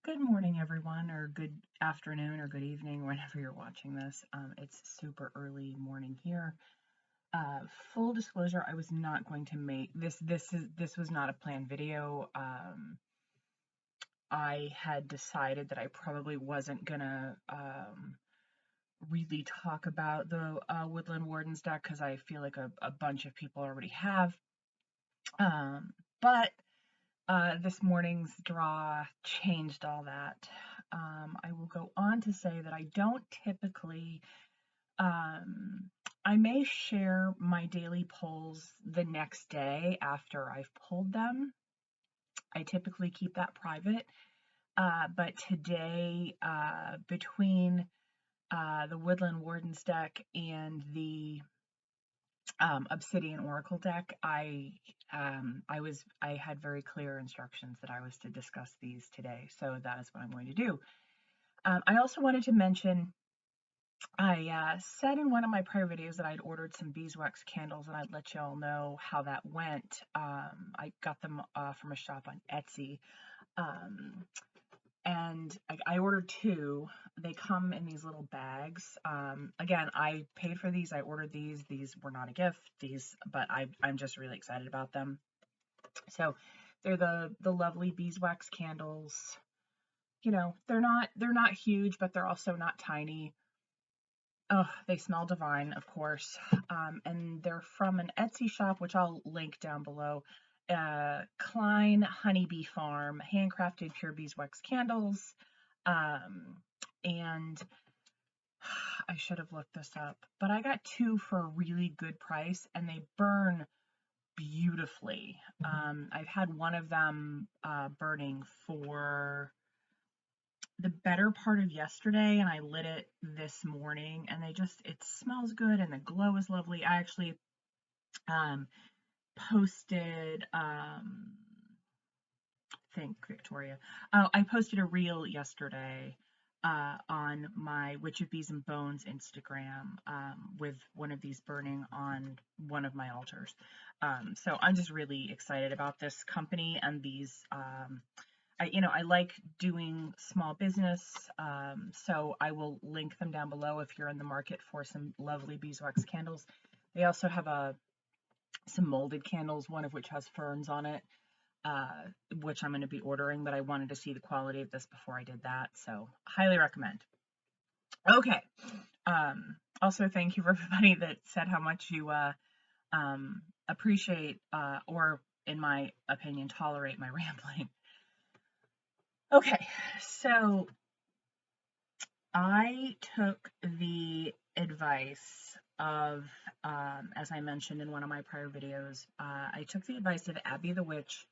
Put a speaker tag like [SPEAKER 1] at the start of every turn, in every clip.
[SPEAKER 1] Good morning, everyone, or good afternoon, or good evening, whenever you're watching this. It's super early morning here. Uh, Full disclosure, I was not going to make this. This was not a planned video. I had decided that I probably wasn't gonna really talk about the Woodland Wardens deck because I feel like a bunch of people already have. But this morning's draw changed all that. I will go on to say that I don't typically, I may share my daily polls the next day after I've pulled them. I typically keep that private. But today, between the Woodland Wardens deck and the Obsidian Oracle deck, I had very clear instructions that I was to discuss these today, so that is what I'm going to do. I also wanted to mention, I said in one of my prior videos that I'd ordered some beeswax candles, and I'd let you all know how that went. I got them from a shop on Etsy, and I ordered two. They come in these little bags. Again, I paid for these. I ordered these. These were not a gift. But I'm just really excited about them. So they're the lovely beeswax candles. You know, they're not huge, but they're also not tiny. Oh, they smell divine, of course. And they're from an Etsy shop, which I'll link down below. Kline Honeybee Farm, handcrafted pure beeswax candles. And I should have looked this up, but I got two for a really good price, and they burn beautifully. I've had one of them burning for the better part of yesterday, and I lit it this morning, and it smells good, and the glow is lovely. I actually um, posted, thank Victoria. Oh, I posted a reel yesterday on my Witch of Bees and Bones Instagram with one of these burning on one of my altars. So I'm just really excited about this company and these. I like doing small business, so I will link them down below if you're in the market for some lovely beeswax candles. They also have some molded candles, one of which has ferns on it, uh, which I'm going to be ordering, but I wanted to see the quality of this before I did that, so highly recommend. Okay. Also, thank you for everybody that said how much you appreciate, or in my opinion, tolerate my rambling. Okay, so I took the advice of, as I mentioned in one of my prior videos, I took the advice of Abby the Witch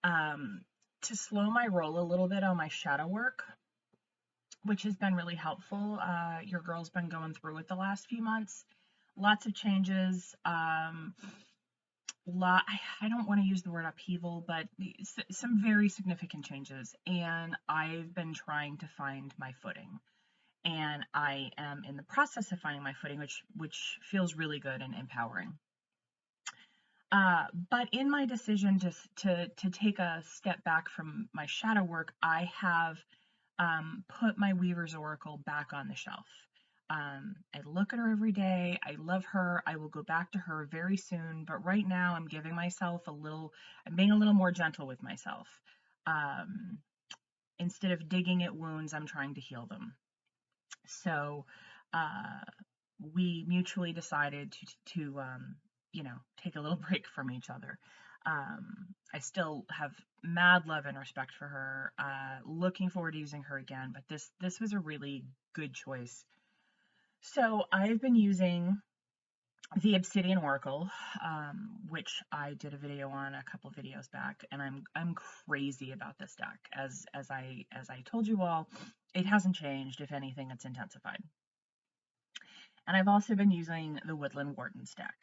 [SPEAKER 1] to slow my roll a little bit on my shadow work, which has been really helpful. Your girl's been going through it the last few months. Lots of changes. I don't want to use the word upheaval, but some very significant changes. And I've been trying to find my footing. And I am in the process of finding my footing, which feels really good and empowering. But in my decision to take a step back from my shadow work, I have put my Weaver's Oracle back on the shelf. I look at her every day. I love her. I will go back to her very soon. But right now, I'm being a little more gentle with myself. Instead of digging at wounds, I'm trying to heal them. So we mutually decided to take a little break from each other. I still have mad love and respect for her. Looking forward to using her again, but this was a really good choice. So I've been using the Obsidian Oracle, which I did a video on a couple videos back, and I'm crazy about this deck. As I told you all, it hasn't changed. If anything, it's intensified. And I've also been using the Woodland Wardens deck.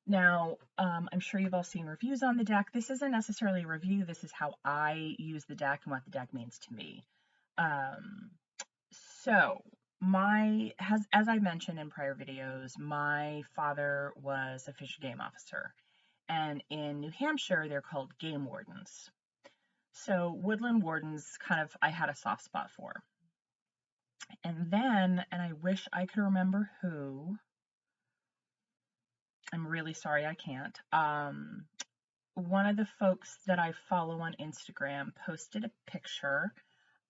[SPEAKER 1] Now, I'm sure you've all seen reviews on the deck. This isn't necessarily a review. This is how I use the deck and what the deck means to me. So, as I mentioned in prior videos, my father was a fish and game officer. And in New Hampshire, they're called game wardens. So Woodland Wardens kind of I had a soft spot for. And then, and I wish I could remember who, I'm really sorry I can't. One of the folks that I follow on Instagram posted a picture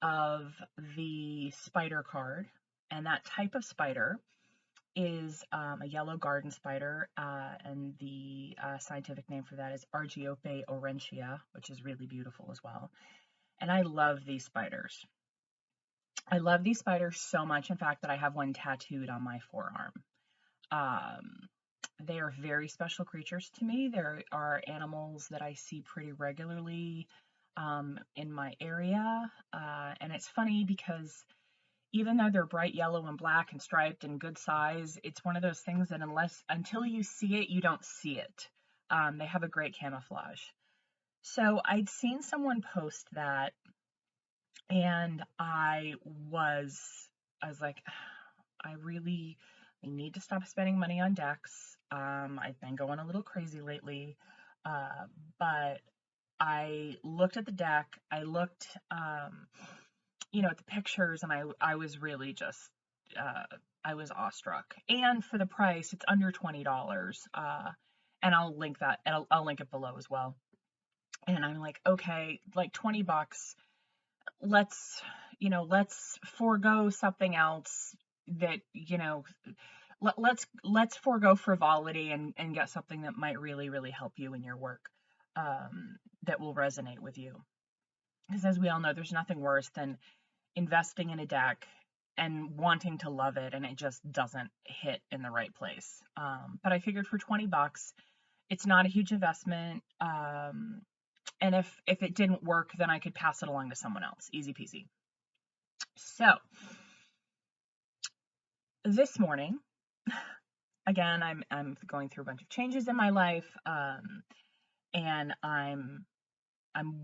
[SPEAKER 1] of the spider card, and that type of spider is a yellow garden spider, and the scientific name for that is Argiope aurantia, which is really beautiful as well. And I love these spiders. I love these spiders so much, in fact, that I have one tattooed on my forearm. Um, they are very special creatures to me. There are animals that I see pretty regularly in my area. And it's funny because even though they're bright yellow and black and striped and good size, it's one of those things that until you see it, you don't see it. They have a great camouflage. So I'd seen someone post that, and I was like, I need to stop spending money on decks. I've been going a little crazy lately, but I looked at the deck. I looked, at the pictures, and I was really just, I was awestruck. And for the price, it's under $20. And I'll link that, and I'll link it below as well. And I'm like, okay, like $20. Let's, let's forego something else that, let's forego frivolity and get something that might really, really help you in your work, that will resonate with you. Because as we all know, there's nothing worse than investing in a deck and wanting to love it, and it just doesn't hit in the right place. But I figured for $20, it's not a huge investment. And if it didn't work, then I could pass it along to someone else. Easy peasy. So this morning, again, I'm going through a bunch of changes in my life, and I'm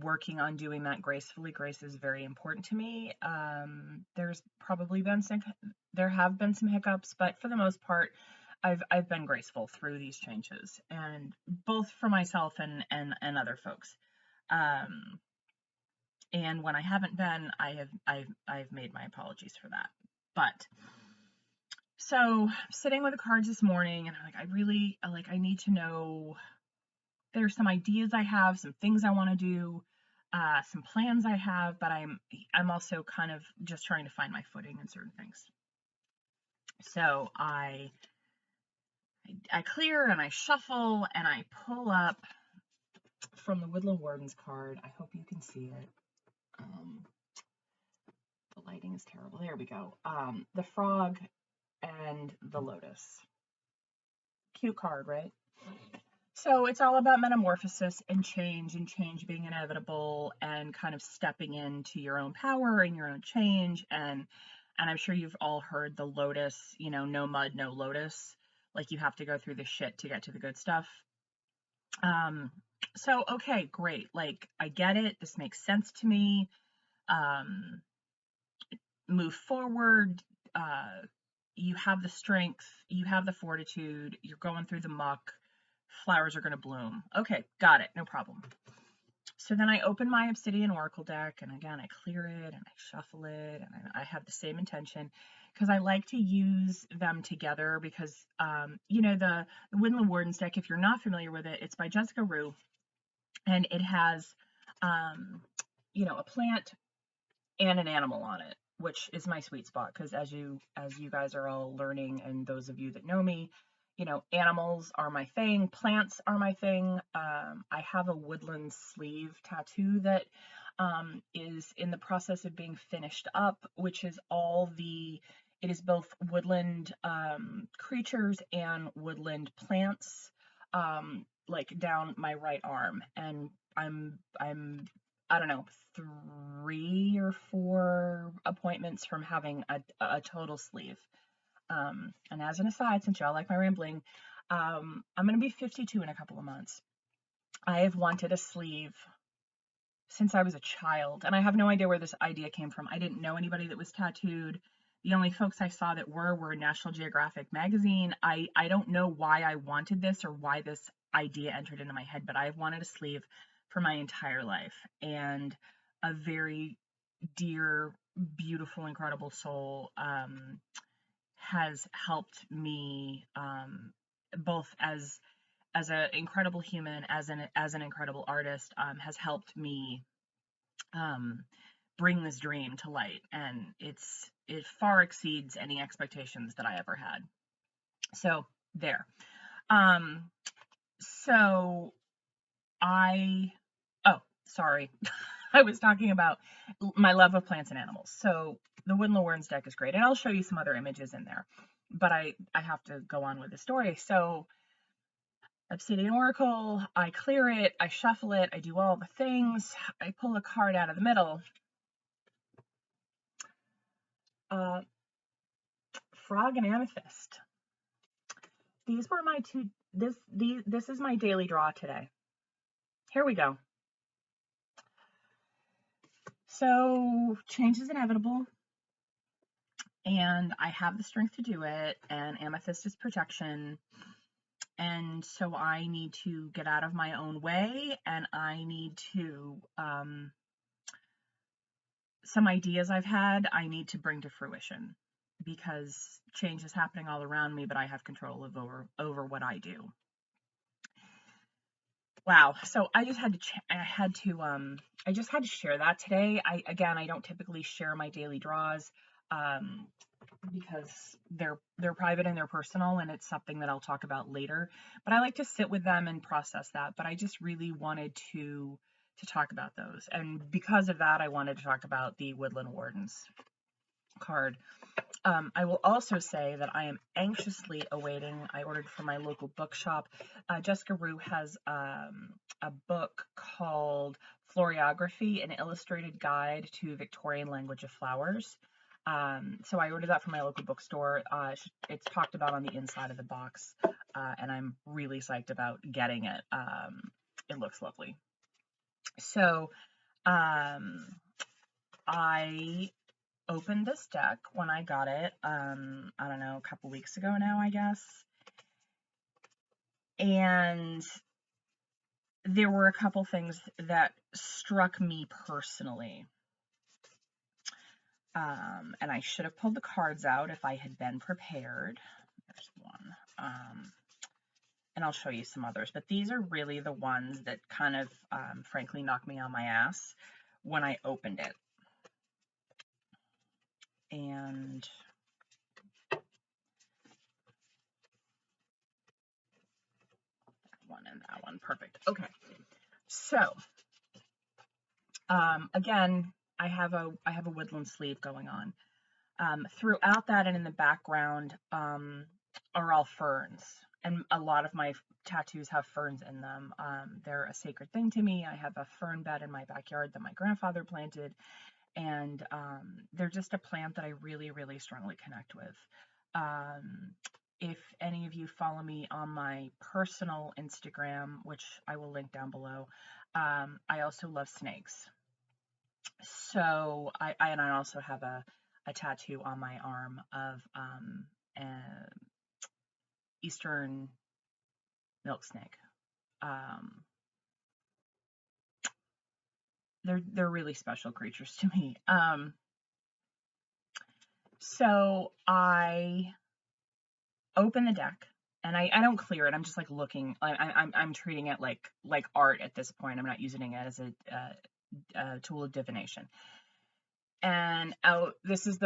[SPEAKER 1] working on doing that gracefully. Grace is very important to me. There have been some hiccups, but for the most part, I've been graceful through these changes, and both for myself and other folks. And when I haven't been, I've made my apologies for that. But so sitting with the cards this morning, and I'm like, I need to know, there's some ideas I have, some things I want to do, some plans I have, but I'm also kind of just trying to find my footing in certain things. So I clear and I shuffle and I pull up from the Woodland Wardens card. I hope you can see it. The lighting is terrible. There we go. The frog and the lotus. Cute card, right? So it's all about metamorphosis and change being inevitable, and kind of stepping into your own power and your own change. And I'm sure you've all heard the lotus, no mud, no lotus. Like, you have to go through the shit to get to the good stuff. So, okay, great. Like, I get it. This makes sense to me. Move forward. You have the strength. You have the fortitude. You're going through the muck. Flowers are going to bloom. Okay, got it. No problem. So then I open my Obsidian Oracle deck, and again, I clear it and I shuffle it, and I have the same intention, because I like to use them together, because, the Woodland Wardens deck, if you're not familiar with it, it's by Jessica Roux, and it has, a plant and an animal on it, which is my sweet spot, because as you guys are all learning, and those of you that know me, animals are my thing, plants are my thing. I have a woodland sleeve tattoo that is in the process of being finished up, which is it is both woodland creatures and woodland plants, like down my right arm, and I'm I don't know, 3 or 4 appointments from having a total sleeve. And as an aside, since y'all like my rambling, I'm going to be 52 in a couple of months. I have wanted a sleeve since I was a child, and I have no idea where this idea came from. I didn't know anybody that was tattooed. The only folks I saw that were National Geographic magazine. I don't know why I wanted this or why this idea entered into my head, but I've wanted a sleeve for my entire life, and a very dear, beautiful, incredible soul has helped me, both as an incredible human, as an incredible artist, has helped me bring this dream to light, and it far exceeds any expectations that I ever had. So there. Um, so I oh, sorry. I was talking about my love of plants and animals. So the Woodland Wardens deck is great, and I'll show you some other images in there. But I have to go on with the story. So Obsidian Oracle, I clear it, I shuffle it, I do all the things, I pull a card out of the middle. Frog and Amethyst. These were my two, this is my daily draw today. Here we go. So change is inevitable, and I have the strength to do it, and Amethyst is protection. And so I need to get out of my own way, and I need to, some ideas I've had, I need to bring to fruition, because change is happening all around me, but I have control over what I do. Wow. So I just had to, I just had to share that today. I don't typically share my daily draws, because they're private and they're personal, and it's something that I'll talk about later, but I like to sit with them and process that. But I just really wanted to talk about those, and because of that I wanted to talk about the Woodland Wardens card. I will also say that I am anxiously awaiting, I ordered from my local bookshop. Jessica Roux has a book called Floriography, an illustrated guide to Victorian language of flowers. So I ordered that from my local bookstore. It's talked about on the inside of the box, and I'm really psyched about getting it. It looks lovely. So I opened this deck when I got it, I don't know, a couple weeks ago now, I guess. And there were a couple things that struck me personally. And I should have pulled the cards out if I had been prepared. There's one. And I'll show you some others, but these are really the ones that kind of, frankly, knocked me on my ass when I opened it. And that one and that one, perfect. Okay, so again, I have a woodland sleeve going on. Throughout that and in the background are all ferns, and a lot of my tattoos have ferns in them. They're a sacred thing to me. I have a fern bed in my backyard that my grandfather planted, and they're just a plant that I really, really strongly connect with. If any of you follow me on my personal Instagram, which I will link down below, I also love snakes. So I also have a tattoo on my arm of Eastern milk snake. They're really special creatures to me. So I open the deck, and I don't clear it. I'm just like looking. I'm treating it like art at this point. I'm not using it as a tool of divination. And this is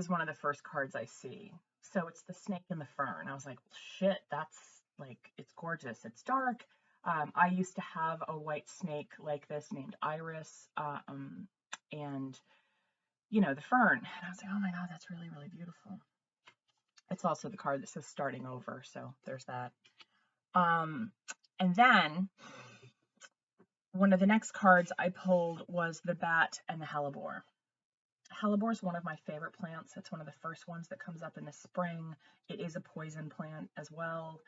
[SPEAKER 1] one of the first cards I see. So it's the snake and the fern. I was like, shit, that's like, it's gorgeous. It's dark. I used to have a white snake like this named Iris, and you know, the fern. And I was like, oh my God, that's really, really beautiful. It's also the card that says starting over. So there's that. And then one of the next cards I pulled was the bat and the hellebore. Hellebore is one of my favorite plants. It's one of the first ones that comes up in the spring. It is a poison plant as well.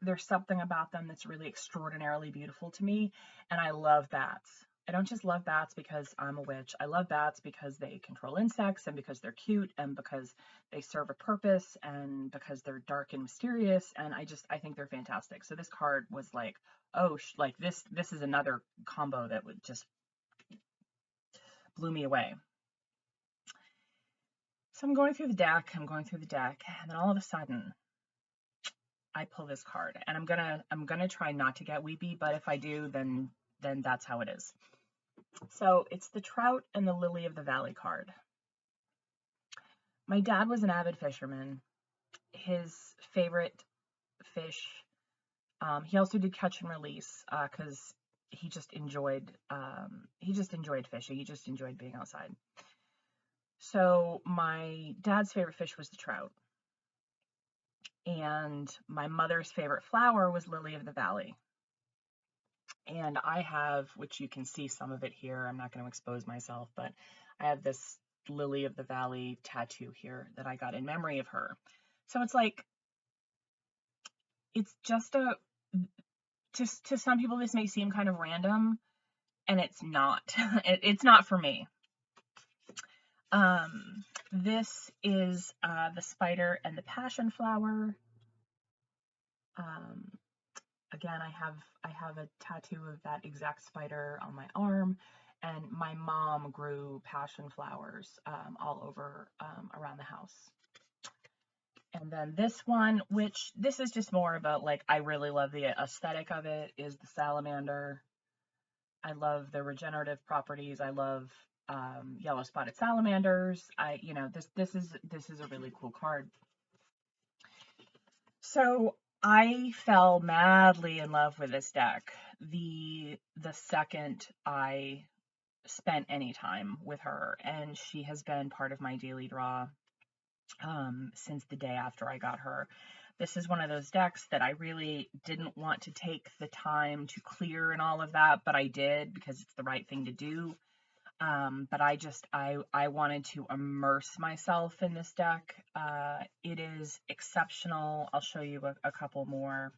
[SPEAKER 1] There's something about them that's really extraordinarily beautiful to me, and I love bats. I don't just love bats because I'm a witch. I love bats because they control insects, and because they're cute, and because they serve a purpose, and because they're dark and mysterious, and I think they're fantastic. So this card was like, oh, like this is another combo that would just blew me away. So I'm going through the deck, and then all of a sudden I pull this card, and I'm gonna try not to get weepy, but if I do, then that's how it is. So it's the Trout and the Lily of the Valley card. My dad was an avid fisherman. His favorite fish, he also did catch and release, because he just enjoyed fishing. He just enjoyed being outside. So my dad's favorite fish was the trout. And my mother's favorite flower was Lily of the Valley. And I have, which you can see some of it here, I'm not going to expose myself, but I have this Lily of the Valley tattoo here that I got in memory of her. So it's like, it's just to some people this may seem kind of random, and it's not. It's not for me. This is the spider and the passion flower. Again, I have a tattoo of that exact spider on my arm, and my mom grew passion flowers all over around the house. And then this one, which this is just more about, like, I really love the aesthetic of it, is the salamander. I love the regenerative properties. I love yellow spotted salamanders. This is a really cool card. So I fell madly in love with this deck the second I spent any time with her, and she has been part of my daily draw since the day after I got her. This is one of those decks that I really didn't want to take the time to clear and all of that, but I did because it's the right thing to do. But I wanted to immerse myself in this deck. It is exceptional. I'll show you a couple more.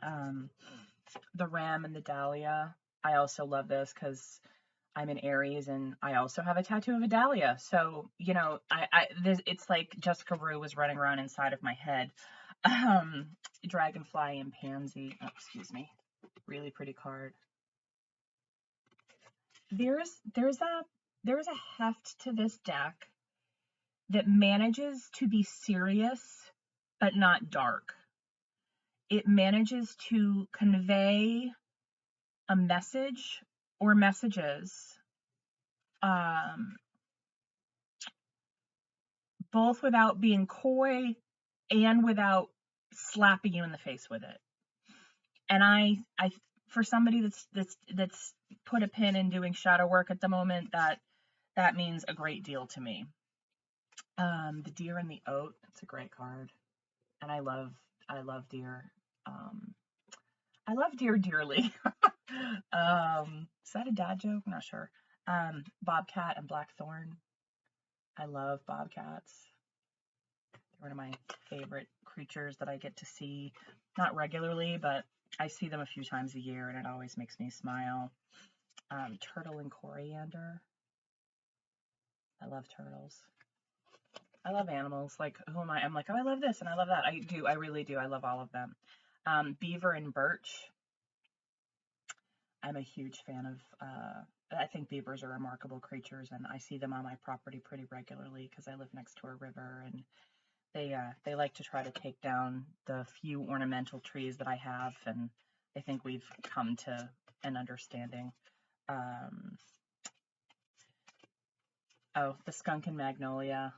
[SPEAKER 1] The Ram and the Dahlia. I also love this because I'm an Aries, and I also have a tattoo of a dahlia. So, it's like Jessica Roux was running around inside of my head. Dragonfly and Pansy. Oh, excuse me. Really pretty card. There's a heft to this deck that manages to be serious but not dark. It manages to convey a message or messages, both without being coy and without slapping you in the face with it. And I for somebody that's put a pin in doing shadow work at the moment, that means a great deal to me. The Deer and the Oat, it's a great card. And I love deer. I love deer dearly. Is that a dad joke? I'm not sure. Bobcat and Blackthorn. I love bobcats. They're one of my favorite creatures that I get to see, not regularly, but I see them a few times a year, and it always makes me smile. Turtle and Coriander. I love turtles. I love animals. Like, who am I? I'm like, oh, I love this and I love that. I do. I really do. I love all of them. Beaver and Birch. I'm a huge fan of, I think beavers are remarkable creatures, and I see them on my property pretty regularly because I live next to a river, and they like to try to take down the few ornamental trees that I have, and I think we've come to an understanding. The Skunk and Magnolia.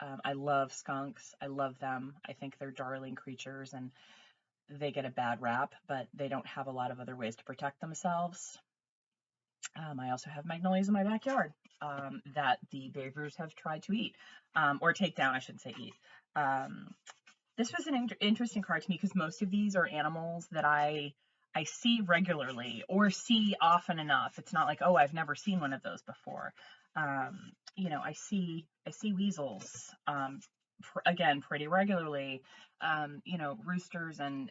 [SPEAKER 1] I love skunks. I love them. I think they're darling creatures, and they get a bad rap, but they don't have a lot of other ways to protect themselves. I also have magnolias in my backyard that the beavers have tried to eat, or take down, I shouldn't say eat. This was an interesting card to me because most of these are animals that I see regularly or see often enough. It's not like, oh, I've never seen one of those before. I see weasels, again, pretty regularly. Roosters and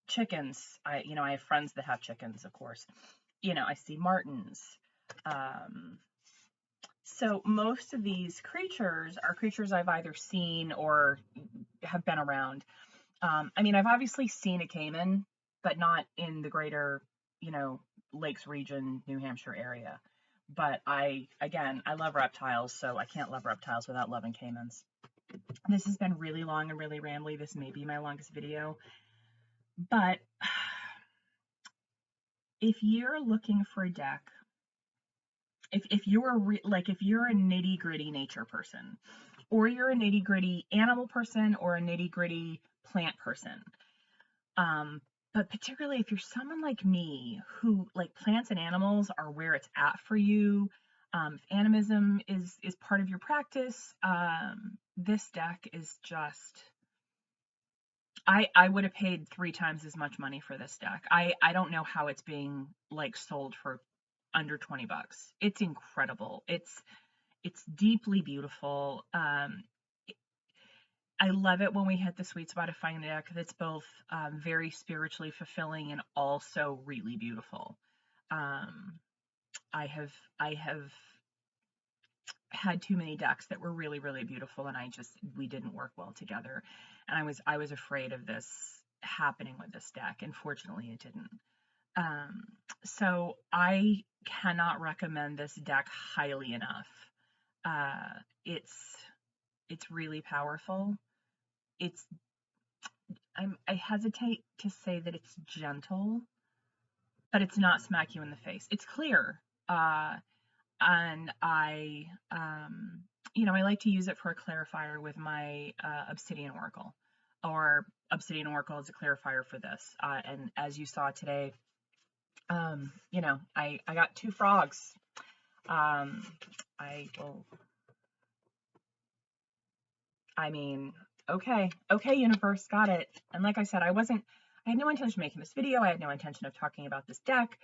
[SPEAKER 1] chickens. I have friends that have chickens, of course. I see martins. So most of these creatures are creatures I've either seen or have been around. I mean, I've obviously seen a caiman, but not in the greater, you know, Lakes region, New Hampshire area. But again, I love reptiles, so I can't love reptiles without loving caimans. This has been really long and really rambly. This may be my longest video, but if you're looking for a deck, if you're like if you're a nitty gritty nature person, or you're a nitty gritty animal person, or a nitty gritty plant person, um, but particularly if you're someone like me who like plants and animals are where it's at for you, if animism is part of your practice, this deck is just I would have paid 3 times as much money for this deck. I don't know how it's being like sold for under 20 bucks. It's incredible. It's deeply beautiful. I love it when we hit the sweet spot of finding a deck that's both very spiritually fulfilling and also really beautiful. Um, I have had too many decks that were really, really beautiful, and we didn't work well together. And I was afraid of this happening with this deck, and fortunately it didn't. Um, so I cannot recommend this deck highly enough. Uh, it's it's really powerful. It's I hesitate to say that it's gentle, but it's not smack you in the face. It's clear. And I like to use it for a clarifier with my Obsidian Oracle, or Obsidian Oracle as a clarifier for this. And as you saw today, I got 2 frogs. I will, I mean, okay, universe, got it. And like I said, I had no intention of making this video. I had no intention of talking about this deck.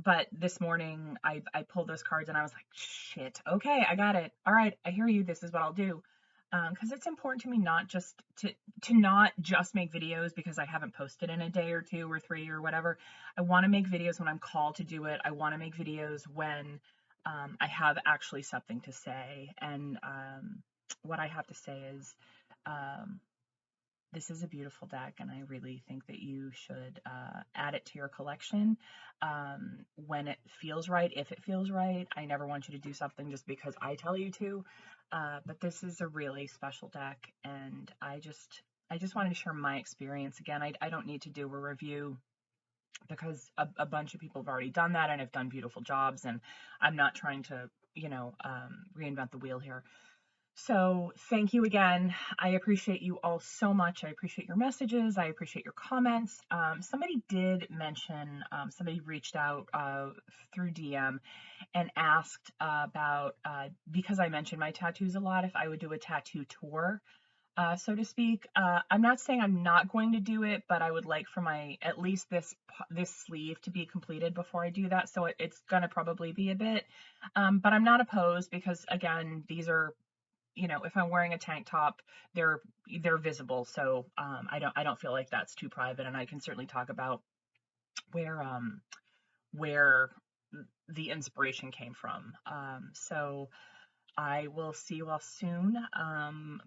[SPEAKER 1] But this morning I pulled those cards and I was like, shit, okay, I got it. All right, I hear you. This is what I'll do. Because it's important to me not just to not just make videos because I haven't posted in a day or 2 or 3 or whatever. I want to make videos when I'm called to do it. I want to make videos when I have actually something to say. And what I have to say is, um, this is a beautiful deck, and I really think that you should add it to your collection when it feels right, if it feels right. I never want you to do something just because I tell you to, but this is a really special deck, and I just wanted to share my experience. Again, I don't need to do a review because a bunch of people have already done that and have done beautiful jobs, and I'm not trying to, reinvent the wheel here. So thank you again. I appreciate you all so much. I appreciate your messages. I appreciate your comments. Somebody did mention, somebody reached out through DM and asked about, because I mentioned my tattoos a lot, if I would do a tattoo tour, so to speak. I'm not saying I'm not going to do it, but I would like for at least this sleeve to be completed before I do that. So it's going to probably be a bit, but I'm not opposed because again, these are, if I'm wearing a tank top, they're visible. So I don't feel like that's too private, and I can certainly talk about where the inspiration came from. So I will see you all soon.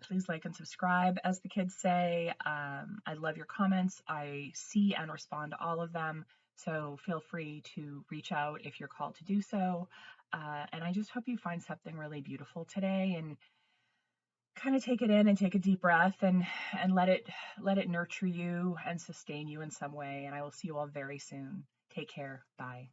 [SPEAKER 1] Please like and subscribe, as the kids say. I love your comments. I see and respond to all of them. So feel free to reach out if you're called to do so. And I just hope you find something really beautiful today and kind of take it in and take a deep breath and let it nurture you and sustain you in some way. And I will see you all very soon. Take care. Bye.